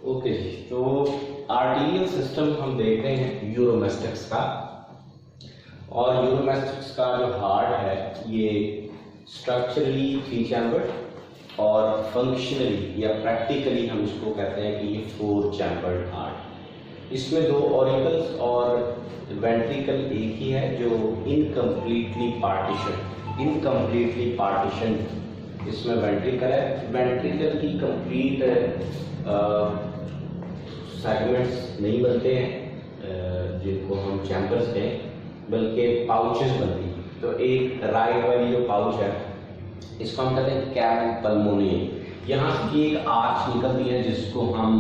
Okay जी, तो arterial system हम देख रहे हैं यूरोमैस्टिक्स का। और यूरोमैस्टिक्स का जो हार्ट है ये स्ट्रक्चरली 3 चैम्बर्ड और फंक्शनली या प्रैक्टिकली हम इसको कहते हैं कि ये 4 चैम्बर्ड हार्ट। इसमें 2 ऑरिकल्स और वेंट्रिकल एक ही है जो इनकम्प्लीटली पार्टीशन इसमें वेंट्रिकल है। वेंट्रिकल की कंप्लीट सेगमेंट्स नहीं बनते हैं जिनको हम चैम्बर्स कहें, बल्कि पाउचेस बनती हैं। तो एक राइट वाली जो पाउच है इसको हम कहते हैं कैव पल्मोनियम। यहाँ से एक आर्च निकलती है जिसको हम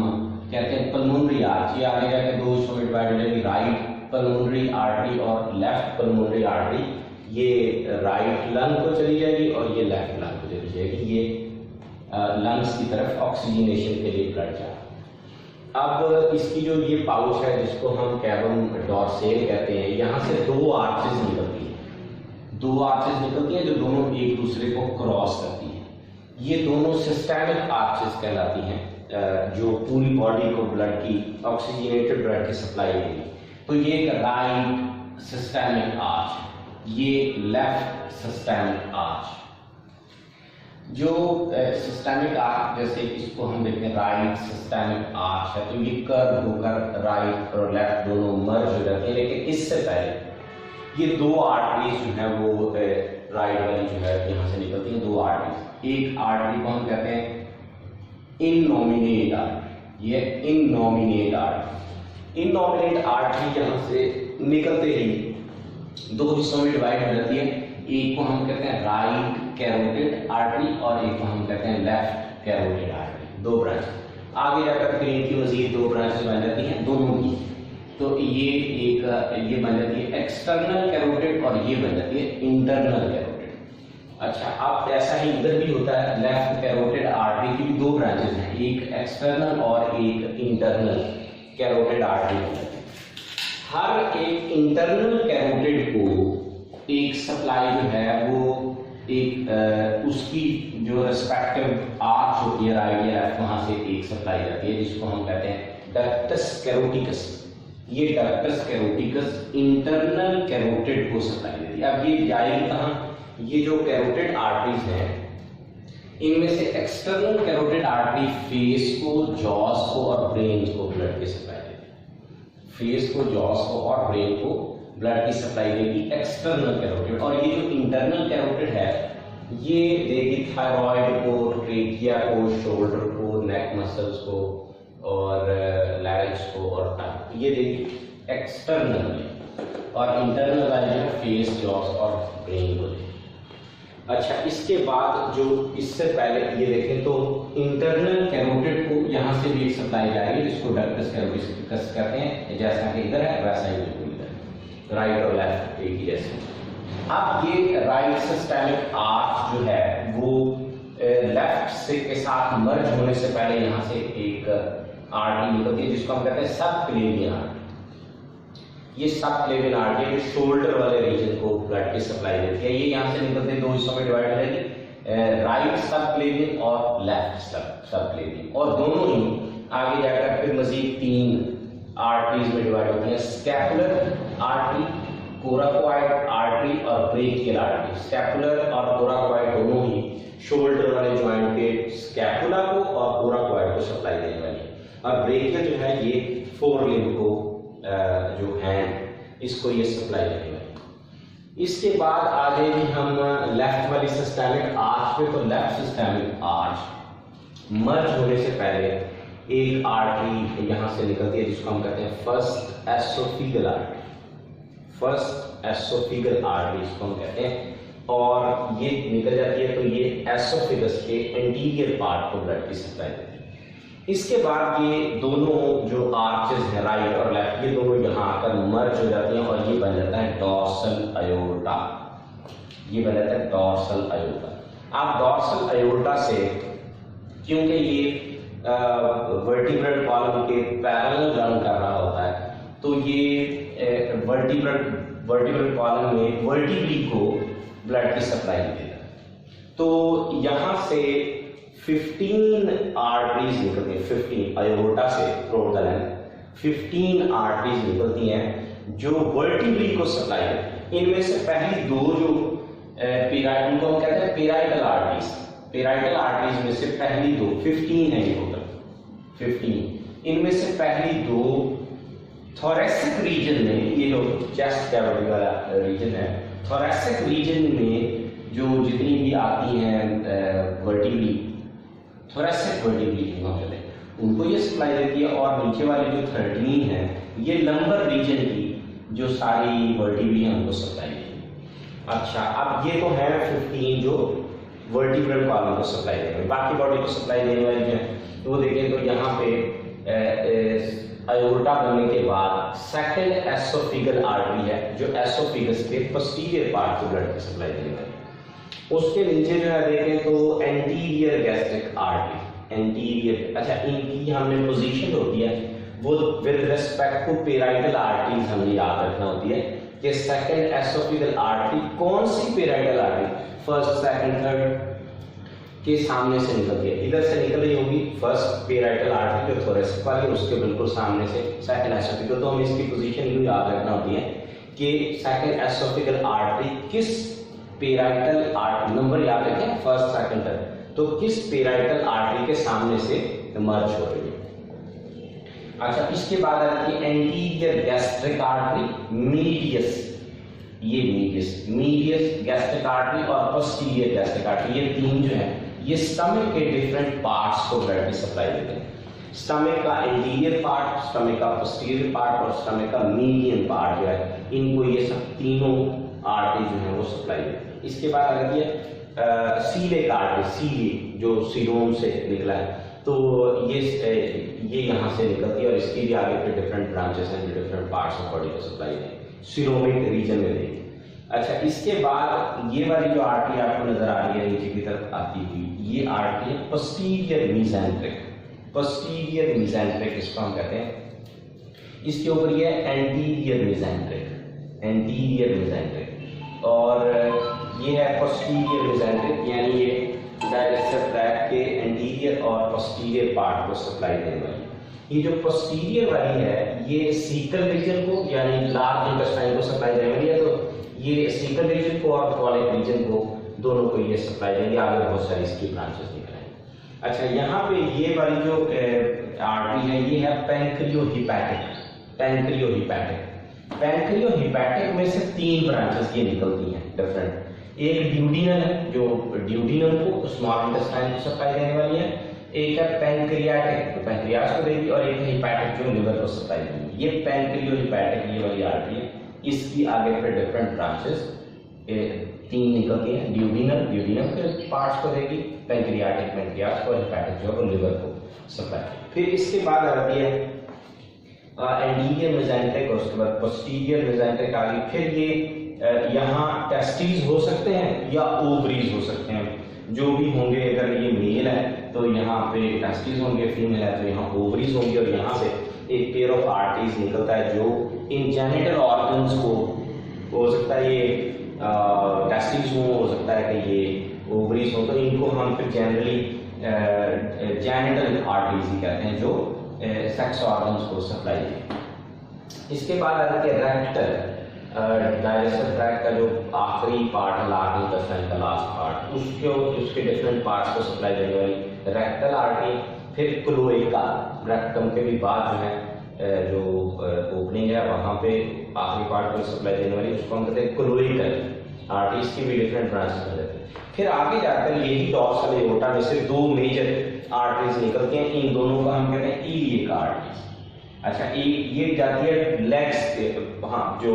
कहते हैं पल्मोनरी आर्च। ये आगे जाकर 2 हिस्सों में डिवाइड हो जाएगी, राइट पल्मोनरी आर्टरी और लेफ्ट पल्मोनरी आर्टरी। ये राइट लंग को चली जाएगी और ये लेफ्ट लंग को चली जाएगी। ये लंग्स की तरफ ऑक्सीजनेशन के लिए ब्लड जा। अब इसकी जो ये पाउच है जिसको हम कैवम डॉर्सेल कहते हैं, यहाँ से 2 आर्चेस निकलती हैं। 2 आर्चेस निकलती हैं जो दोनों एक दूसरे को क्रॉस करती हैं। ये दोनों सिस्टेमिक आर्चेस कहलाती हैं जो पूरी बॉडी को ब्लड की ऑक्सीजनेटेड ब्लड की सप्लाई देगी। तो ये एक राइट सिस्टेमिक आर्च, ये लेफ्ट सिस्टेमिक आर्च। जो सिस्टेमिक आर्च जैसे इसको हम देखते हैं राइट सिस्टेमिक आर्च है, तो ये कर्व होकर राइट और लेफ्ट दोनों मर्ज हो जाते हैं। लेकिन इससे पहले ये 2 आर्टरीज जो है वो राइट वाली जो है यहाँ से निकलती हैं 2 आर्टरीज। एक आर्टरी को हम कहते हैं इननोमिनेट आर्टरी, ये इननोमिनेट आर्टरी। इननोमिनेट आर्टरी यहाँ से निकलते ही 2 हिस्सों में डिवाइड हो जाती है। एक को हम कहते हैं राइट कैरोटिड आर्टरी और एक को हम कहते हैं लेफ्ट कैरोटिड आर्टरी। 2 ब्रांच आगे जाकर फिर इनकी मजीद 2 ब्रांचेस बन जाती हैं दोनों की। तो ये बन जाती है एक्सटर्नल कैरोटिड और ये बन जाती है इंटरनल कैरोटिड। अच्छा, अब ऐसा ही इधर भी होता है। लेफ्ट कैरोटिड आर्टरी की भी 2 ब्रांचेस हैं, एक एक्सटर्नल और एक इंटरनल कैरोटिड आर्टरी बन जाती है। हर एक इंटरनल कैरोटिड को एक सप्लाई जो है वो एक उसकी जो रेस्पेक्टिव आर्च होती है राइट या लेफ्ट, वहां से एक सप्लाई जाती है जिसको हम कहते हैं डक्टस कैरोटिकस। ये डक्टस कैरोटिकस इंटरनल कैरोटिड को सप्लाई देती है। अब ये जाएगी कहाँ? ये जो कैरोटिड आर्टरीज हैं इनमें से एक्सटर्नल कैरोटिड आर्टरी फेस को, जॉस को और ब्रेन को ब्लड की सप्लाई देती है। फेस को, जॉस को और ब्रेन को ब्लड की सप्लाई देगी एक्सटर्नल कैरोटिड। और ये जो इंटरनल कैरोटिड है ये देगी थायराइड को, ट्रेकिया को, शोल्डर को, नेक मसल्स को और लैरिंक्स को और टंग, ये देगी एक्सटर्नल। और इंटरनल वाले जो फेस, जॉस और ब्रेन को देगी। अच्छा, इसके बाद जो इससे पहले ये देखें तो इंटरनल कैरोटिड को यहाँ से भी एक सप्लाई जाएगी जिसको डक्टस कैरोटिकस कहते हैं। जैसा कि इधर है वैसा ही बिल्कुल इधर, राइट और लेफ्ट एक ही जैसे। अब ये राइट सिस्टेमिक आर्च जो है वो लेफ्ट से के साथ मर्ज होने से पहले यहाँ से एक आर्टरी निकलती है जिसको हम कहते हैं सब क्लेवियन आर्टरी। ये सब क्लेवियन आर्टरी जो शोल्डर वाले रीजन को ब्लड की सप्लाई देती है। ये यहाँ से निकलते हैं 2 हिस्सों में डिवाइड हो जाएगी, राइट सब क्लेवियन और लेफ्ट सब क्लेवियन। और दोनों ही आगे जाकर फिर मजीद 3 आर्टरीज में डिवाइड होती है, स्कैपुलर आर्टरी, कोराकोइड आर्टरी और ब्रेकियल आर्टरी। स्कैपुलर और कोराकोइड दोनों ही शोल्डर वाले जॉइंट के स्कैपुला को और कोराकोइड को सप्लाई देने वाली है। और ब्रेकियल जो है ये 4 लिम्ब को जो हैंड इसको ये सप्लाई देने वाली। इसके बाद आगे भी हम लेफ्ट वाली सिस्टेमिक आर्च पे, तो लेफ्ट सिस्टेमिक आर्च मर्ज होने से पहले एक आर्टरी यहाँ से निकलती है जिसको हम कहते हैं फर्स्ट एसोफिगल आर्टरी। फर्स्ट एसोफिगल आर्टरी इसको हम कहते हैं, और ये निकल जाती है तो ये एसोफिगस के एंटीरियर पार्ट को ब्लड की सप्लाई देती है। इसके बाद ये दोनों जो आर्चेस हैं राइट और लेफ्ट, ये दोनों यहाँ आकर मर्ज हो जाती हैं और ये बन जाता है डॉर्सल अयोर्टा। ये बन जाता है डॉर्सल अयोर्टा। आप डॉर्सल अयोर्टा से, क्योंकि ये वर्टिब्रल कॉलम के पैरेलल रन कर रहा होता है, तो ये वर्टिब्रल कॉलम में वर्टिब्री को ब्लड की सप्लाई देता है। तो यहाँ से 15 आर्टरीज निकलती हैं, 15 अयोर्टा से थ्रू द लेंथ 15 आर्टरीज निकलती हैं जो वर्टिब्रली को सप्लाई करती हैं। इनमें से पहली दो जो पेराइटल को हम कहते हैं पेराइटल आर्टरीज, पेराइटल आर्टरीज में से पहली दो 15 है टोटल 15। इनमें से पहली दो थोरेसिक रीजन में, ये जो चेस्ट कैविटी वाला रीजन है, थोरेसिक रीजन में जो जितनी भी आती हैं वर्टिब्रली, थोरेसिक वर्टिब्रली जिनको कहते हैं, उनको ये सप्लाई देती है। और नीचे वाली जो 13 है ये लंबर रीजन की जो सारी वर्टिब्रली हैं उनको सप्लाई देती है। अच्छा, अब ये तो है 15 जो वर्टिब्रल कॉलम को सप्लाई देने वाली। बाकी बॉडी को सप्लाई देने वाली जो है वो देखें तो यहाँ पे अयोर्टा बनने के बाद सेकंड एसोफिगल आर्टरी है जो एसोफिगस के पोस्टीरियर पार्ट को ब्लड की सप्लाई देने वाली। उसके नीचे जो है देखें तो एंटीरियर गैस्ट्रिक आर्टरी, एंटीरियर, अच्छा इनकी हमने पोजीशन होती है वो with respect to parietal arteries हमें याद रखना होती है कि सेकंड एसोफिगल आर्टरी कौन सी parietal artery first second third के सामने से निकलती है। इधर से निकल रही होगी फर्स्ट पेराइटल आर्टरी जो थोरेसिक वाली, उसके बिल्कुल सामने से सेकंड एसोफिगल। तो हमें इसकी पोजीशन यूं याद रखना होती है कि सेकंड एसोफिगल आर्टरी किस पेराइटल आर्टरी, नंबर याद रखें फर्स्ट सेकंड थर्ड, तो किस पेराइटल आर्टरी के सामने से मर्ज हो रही है। अच्छा, इसके बाद आती है एंटीरियर गैस्ट्रिक आर्टरी मीडियस, ये मीडियस गैस्ट्रिक आर्टरी और पोस्टीरियर गैस्ट्रिक आर्टरी, ये तीन जो है ये स्टमक के डिफरेंट पार्ट्स को ब्लड की सप्लाई देते हैं। स्टमक का एंटीरियर पार्ट, स्टमक का पोस्टीरियर पार्ट और स्टमक का मीडियन पार्ट जो है, इनको ये सब तीनों आर्टरी जो है वो सप्लाई देते हैं। इसके बाद आती है सीलिक आर्टरी, सीली जो सीरोम से निकला है, तो ये यहाँ से निकलती है और इसकी भी आगे पे डिफरेंट ब्रांचेस हैं जो डिफरेंट पार्ट्स ऑफ बॉडी को सप्लाई दें, सीरोमिक रीजन में देंगे। अच्छा, इसके बाद ये वाली जो आर्टरी आपको नजर आ रही है नीचे की तरफ आती हुई, ये आर्टरी है पोस्टीरियर मेसेंट्रिक, पोस्टीरियर मेसेंट्रिक इसको हम कहते हैं। इसके ऊपर ये एंटीरियर मेसेंट्रिक, एंटीरियर मेसेंट्रिक, और ये है पोस्टीरियर मेसेंट्रिक, यानी ये डाइजेस्टिव ट्रैक्ट के एंटीरियर और पोस्टीरियर पार्ट को सप्लाई देने वाली। ये जो पोस्टीरियर वाली है ये सीकल रीजन को यानी लार्ज इंटेस्टाइन को सप्लाई देने वाली है, तो ये सीकल रीजन को और कॉलिक रीजन को दोनों को ये सप्लाई देंगे। आगे बहुत सारी इसकी ब्रांचेस दिख रहे हैं। अच्छा, यहाँ पे ये वाली जो आर्टरी है ये है पैंक्रियोहिपैटिक, पैंक्रियोहिपैटिक। पैंक्रियोहिपैटिक में से तीन ब्रांचेस ये निकलती हैं डिफरेंट। एक ड्यूडिनल है जो ड्यूडिनल को स्मॉल इंटेस्टाइन को सप्लाई देने वाली है, एक है पैंक्रियाटिक जो पैंक्रियास को देगी, और एक है हिपैटिक जो लिवर को सप्लाई देगी। ये पैंक्रियोहिपैटिक ये वाली आर्टरी है, इसकी आगे पे डिफरेंट ब्रांचेस तीन निकलती हैं। ड्यूडिनल के पार्ट्स को देगी, पैंक्रियाटिक पैंक्रियास और हिपैटिक जो है लिवर को सप्लाई। फिर इसके बाद आती है एंटीरियर मेसेंट्रिक और उसके बाद पोस्टीरियर मेसेंट्रिक आ गई। फिर ये यहाँ टेस्टिस हो सकते हैं या ओवरीज हो सकते हैं, जो भी होंगे। अगर ये मेल है तो यहाँ पे टेस्टिस होंगे, फीमेल है तो यहाँ ओवरीज होंगे, और यहाँ से एक पेयर ऑफ आर्टरीज निकलता है जो इन जेनिटल ऑर्गन्स को, हो सकता है ये टेस्टिस हो सकता है कि ये ओवरीज हो, तो इनको हम फिर जनरली जेनिटल आर्टरीज ही कहते हैं जो सेक्स ऑर्गन्स को सप्लाई देते हैं। इसके बाद आ जाते हैं रेक्टल, डाइजेस्टिव ट्रैक्ट का जो आखिरी पार्ट है, लार्ज इंटेस्टाइन का लास्ट पार्ट, उसके डिफरेंट पार्ट्स को सप्लाई देने वाली रेक्टल आर्टरी। फिर क्लोएका, रेक्टम के भी बाद जो है जो ओपनिंग है वहाँ पे आखिरी पार्ट को सप्लाई देने वाली, उसको हम कहते हैं क्लोएकल आर्टरीज की भी डिफरेंट ब्रांचेस हो जाते हैं। फिर आगे जाकर यही डॉर्सल एओर्टा में से दो मेजर आर्टरीज निकलती हैं, इन दोनों को हम कहते हैं इलियक आर्टरीज। अच्छा, ये जाती है लेग्स के, हाँ, जो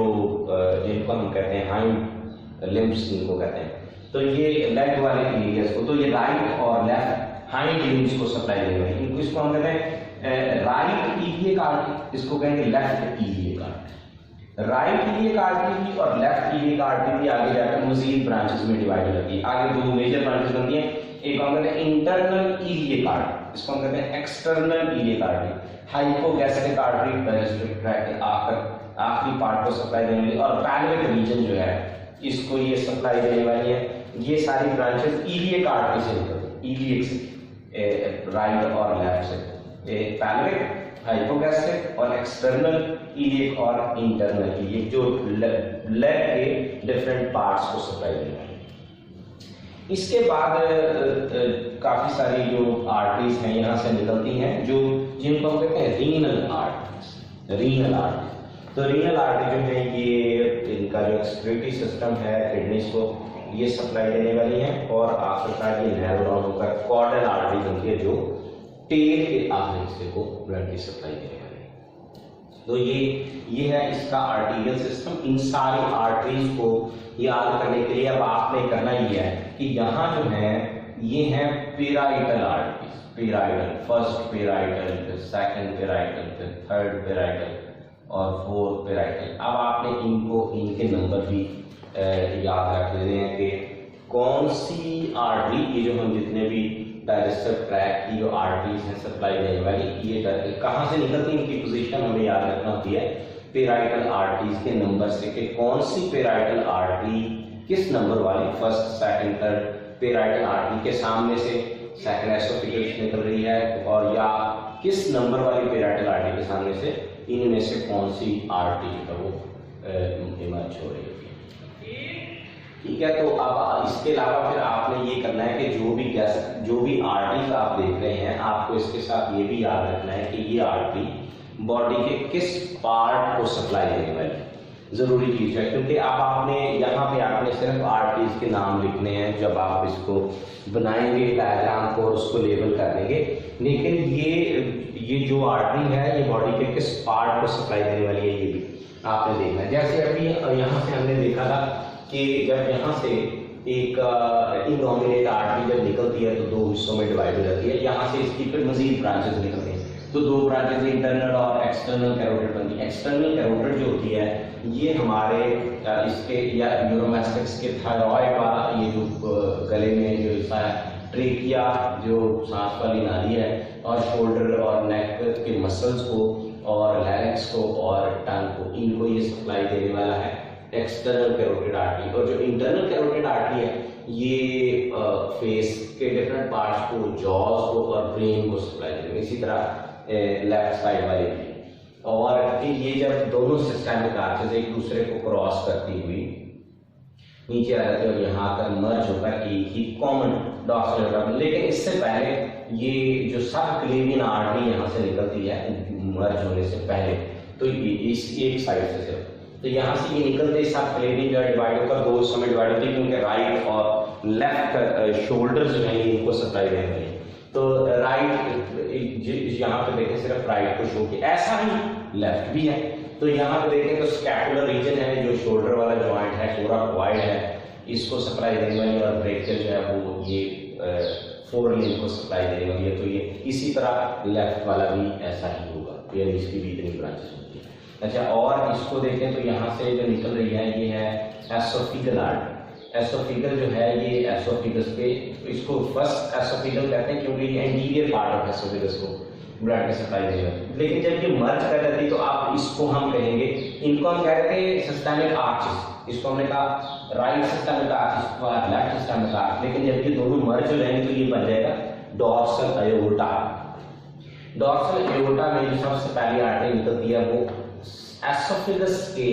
जिनको हम कहते हैं हाइंड लिम्ब्स इनको कहते हैं, तो ये लेग वाले एरियाज को, तो ये राइट और लेफ्ट हाइंड लिम्ब्स को सप्लाई देने वाली, इनको इसको हम कहते हैं राइट इलियक आर्टरी, इसको कहेंगे left iliac artery. Right iliac artery और लेफ्ट इलियक आर्टरी भी आगे जाकर मजीद ब्रांचेस में डिवाइड हो जाती है। आगे दो मेजर ब्रांचेस बनती हैं, एक हम कहते हैं इंटरनल इलियक आर्टरी, इसको हम कहते हैं external iliac artery. Hypogastric artery digestive tract के आखिरी पार्ट को सप्लाई देने वाली, और पैल्विक रीजन जो है इसको ये सप्लाई देने वाली है। ये सारी ब्रांचेस इलियक आर्टरी से निकलती है, इलियक से। राइट और लेफ्ट से, एक पैनरिक, हाइपोगैस्ट्रिक और एक्सटर्नल इलियक और इंटरनल इलियक, जो लेग के डिफरेंट पार्ट्स को सप्लाई देना है। इसके बाद काफी सारी जो आर्टरीज हैं यहाँ से निकलती हैं, जो जिनको हम कहते हैं रीनल आर्टरीज। रीनल आर्टरी, तो रीनल आर्टरी जो है ये इनका जो एक्सक्रीटरी सिस्टम है किडनीज को ये सप्लाई देने वाली है, और आखिरकार ये नैरो डाउन होकर कॉर्डल आर्टरी बनती है जो टेल के आखिरी हिस्से को ब्लड की सप्लाई देने वाली है। तो ये है इसका आर्टीरियल सिस्टम। इन सारी आर्टरीज को याद करने के लिए अब आपने करना ये है कि यहाँ जो है ये है parietal arteries, parietal, first parietal, फिर सेकंड पेराइटल, फिर थर्ड पेराइटल और फोर्थ पेराइटल। अब आपने इनको इनके नंबर भी याद रख लेने हैं कि कौन सी आर्टरी, ये जो हम जितने भी डाइजेस्टिव ट्रैक की जो आर्टरीज हैं सप्लाई देने वाली, ये कहाँ से निकलती है, इनकी पोजीशन हमें याद रखना होती है पेराइटल आर्टरीज के नंबर से, कि कौन सी पेराइटल आर्टरी किस नंबर वाली, first second third parietal artery के सामने से सेकंड एसोफेगस निकल रही है, और या किस नंबर वाली पेराइटल आर्टरी के सामने से इनमें से कौन सी आर्टरी जो वो इमर्ज हो रही है। ठीक है, तो अब इसके अलावा फिर आपने ये करना है कि जो भी आर्टरीज आप देख रहे हैं, आपको इसके साथ ये भी याद रखना है कि ये आर्टरी बॉडी के किस पार्ट को सप्लाई देने वाली जरूरी चीज है, क्योंकि अब आपने यहाँ पे आपने सिर्फ आर्टरीज के नाम लिखने हैं जब आप इसको बनाएंगे डायग्राम को और उसको लेबल कर देंगे, लेकिन ये जो आर्टरी है ये बॉडी के किस पार्ट को सप्लाई देने वाली है ये भी आपने देखना है। जैसे अभी यहाँ से हमने देखा था कि जब यहाँ से एक इंडोमिनेट आर्टरी जब निकलती है तो दो हिस्सों में डिवाइड हो जाती है, यहाँ से इसकी फिर मजीद ब्रांचेस निकलती हैं, तो दो ब्रांचेस इंटरनल और एक्सटर्नल कैरोटिड बनती है। एक्सटर्नल कैरोटिड जो होती है ये हमारे इसके या यूरोमैस्टिक्स के थायराइड वाला ये जो गले में जो हिस्सा है, ट्रेकिया जो सांस वाली नाली है, और शोल्डर और नेक के मसल्स को और लैरिंक्स को और टंग को, इनको ये सप्लाई देने वाला है एक्सटर्नल कैरोटिड आर्टरी। और जो इंटरनल कैरोटिड आर्टरी है ये फेस के डिफरेंट पार्ट्स को, जॉज को और ब्रेन को सप्लाई देते हैं। इसी तरह लेफ्ट साइड वाले भी, और ये जब दोनों सिस्टमिक आर्चेस एक दूसरे को क्रॉस करती हुई नीचे आ जाते हैं और यहाँ पर मर्ज होकर एक ही कॉमन डॉर्सल एब्डोमेन। लेकिन इससे पहले ये जो सब क्लेवियन आर्टरी यहाँ से निकलती है मर्ज होने से पहले, तो ये इस एक साइड से सिर्फ, तो यहाँ से ये निकलते सब क्लेवियन जो डिवाइड होकर दो हिस्सों में डिवाइड होती है, क्योंकि राइट और लेफ्ट शोल्डर जो है इनको सप्लाई देने वाली है। तो राइट यहाँ पे देखें सिर्फ राइट को शो किया, ऐसा ही लेफ्ट भी है। तो यहाँ पे देखें तो स्कैपुलर रीजन है जो शोल्डर वाला जॉइंट है पूरा क्वाइड है, इसको सप्लाई देने वाली, और ब्रेकियल जो है वो ये फोरलिम्ब को सप्लाई देने वाली है। तो ये इसी तरह लेफ्ट वाला भी ऐसा ही होगा, यानी इसकी भी इतनी ब्रांचेस होती है। अच्छा, और इसको देखें तो यहाँ से जो निकल रही है ये है एसोफिगल आर्टरी। एसोफिगल जो है ये एसोफिगस पे, इसको फर्स्ट एसोफिगल कहते हैं क्योंकि ये एंटीरियर पार्ट ऑफ एसोफिगस को ब्लड की सप्लाई देगा। लेकिन जब ये मर्ज कर जाती है तो आप इसको हम कहेंगे, इनको हम कहते हैं सिस्टेमिक आर्चेस, इसको हमने कहा राइट सिस्टेमिक आर्च, इसको लेफ्ट सिस्टेमिक आर्च। लेकिन जब ये दोनों मर्ज हो जाएंगे तो ये बन जाएगा डॉर्सल अयोर्टा। डॉर्सल अयोर्टा में जो सबसे पहली आर्टरी निकलती है वो एसोफिगस के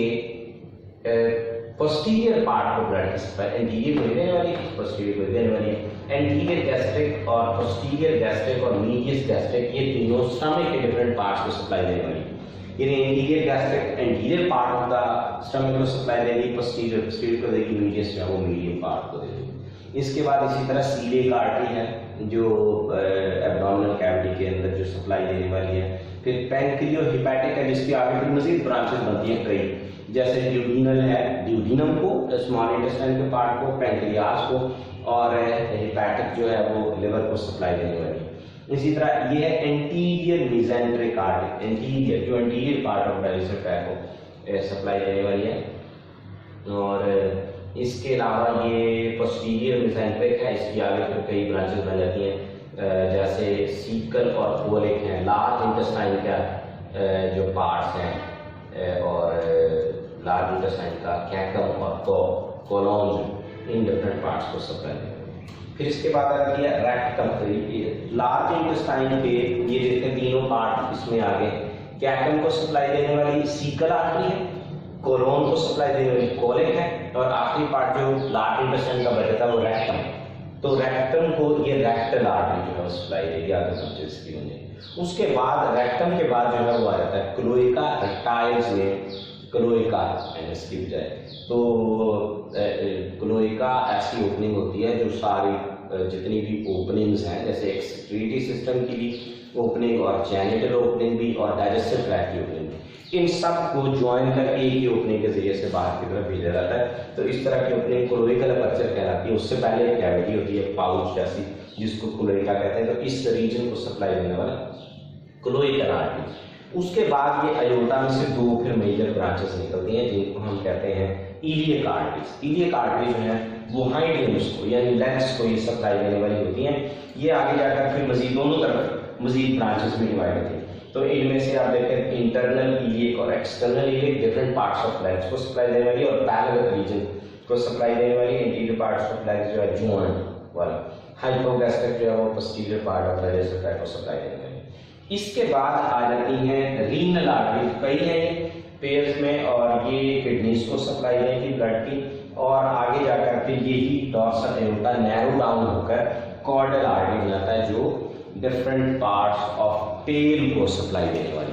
पोस्टीरियर पार्ट को ब्लड की सप्लाई, एंटीरियर को देने वाली है, पोस्टीरियर को देने वाली है। एंटीरियर गैस्ट्रिक और पोस्टीरियर गैस्ट्रिक और मीडियस गैस्ट्रिक ये तीनों स्टमक के डिफरेंट पार्ट्स को सप्लाई देने वाली है। यानी anterior gastric anterior part of the stomach को सप्लाई देगी, पोस्टीरियर को देगी, मीडियस जो है वो मीडियम पार्ट को देगी। इसके बाद इसी तरह सीलिएक आर्टरी है जो एब्डोमिनल कैविटी के अंदर जो सप्लाई देने वाली है। फिर पैंक्रियो हिपैटिक है जिसकी आगे फिर मजीद ब्रांचेस बनती हैं कई, जैसे ड्यूडिनल है, ड्यूडिनम को स्मॉल इंटेस्टाइन के पार्ट को, पैंक्रियास को, और हिपैटिक जो है वो लिवर को सप्लाई देने वाली है। इसी तरह ये है एंटीरियर मेसेंट्रिक आर्टरी, एंटीरियर जो anterior part of digestive tract को सप्लाई देने वाली है। और इसके अलावा ये पोस्टीरियर मेसेंट्रिक है, इसकी आगे फिर कई ब्रांचेस बन जाती हैं, जैसे सीकल और कोलिक हैं, लार्ज इंटेस्टाइन का जो पार्ट्स हैं, और लार्ज इंटेस्टाइन का कैकम और कोलोन इन डिफरेंट पार्ट्स को सप्लाई देते हैं। फिर इसके बाद आ जाती है रेक्टम। लार्ज इंटेस्टाइन के ये जितने तीनों पार्ट इसमें आ गए, कैटम को सप्लाई देने वाली सीकल आर्टरी है, कोलोन को सप्लाई देने वाली कोलिक है, और आखिरी पार्ट जो लार्ज इंटेस्टाइन का बचा था वो रेक्टम है। तो रेक्टम को ये रेक्टल आर्टरी जो है सप्लाई देगी आगे समझे इसकी मुझे। उसके बाद रेक्टम के बाद जो है वो आ जाता है क्लोएका रेप्टाइल्स में, क्लोएका इसकी बजाय। तो क्लोएका ऐसी ओपनिंग होती है जो सारी जितनी भी ओपनिंग्स हैं, जैसे एक्सक्रीटरी सिस्टम की भी ओपनिंग और जेनिटल ओपनिंग भी और डाइजेस्टिव ट्रैक्ट की ओपनिंग, इन सब को ज्वाइन करके एक ही ओपनिंग के जरिए से बाहर की तरफ भेजा जाता है। तो इस तरह की ओपनिंग क्लोएकल अपर्चर कहलाती है। उससे पहले एक कैविटी होती है पाउच जैसी, जिसको क्लोएका कहते हैं। तो इस रीजन को सप्लाई देने वाला क्लोएकल आर्टरी। उसके बाद ये अयोटा में से दो फिर मेजर ब्रांचेस निकलती हैं जिनको हम कहते हैं इलियक आर्टरीज। इलियक आर्टरी जो है वो हाइंड लिम्स को यानी लेग्स को ये सप्लाई देने वाली होती हैं। ये आगे जाकर फिर मजीद दोनों तरफ मजीद ब्रांचेस में डिवाइड होती हैं। तो इनमें से आप देखें इंटरनल इलियक और external iliac different parts of legs को सप्लाई देने वाली, और पैरेलल रीजन को सप्लाई देने वाली इंटीरियर पार्ट्स ऑफ लेग्स जो है जॉइंट वाला, हाइपोगैस्ट्रिक जो है वो posterior part of digestive tract को सप्लाई देने वाली। इसके बाद आ जाती हैं रीनल आर्टरी। कई हैं पेयर्स में, और ये किडनीज को सप्लाई देगी ब्लड की, और आगे जाकर फिर यही डॉर्सल एओर्टा नैरो डाउन होकर कॉर्डल आर्टरी बनाता है जो डिफरेंट पार्ट्स ऑफ टेल को सप्लाई देने वाली।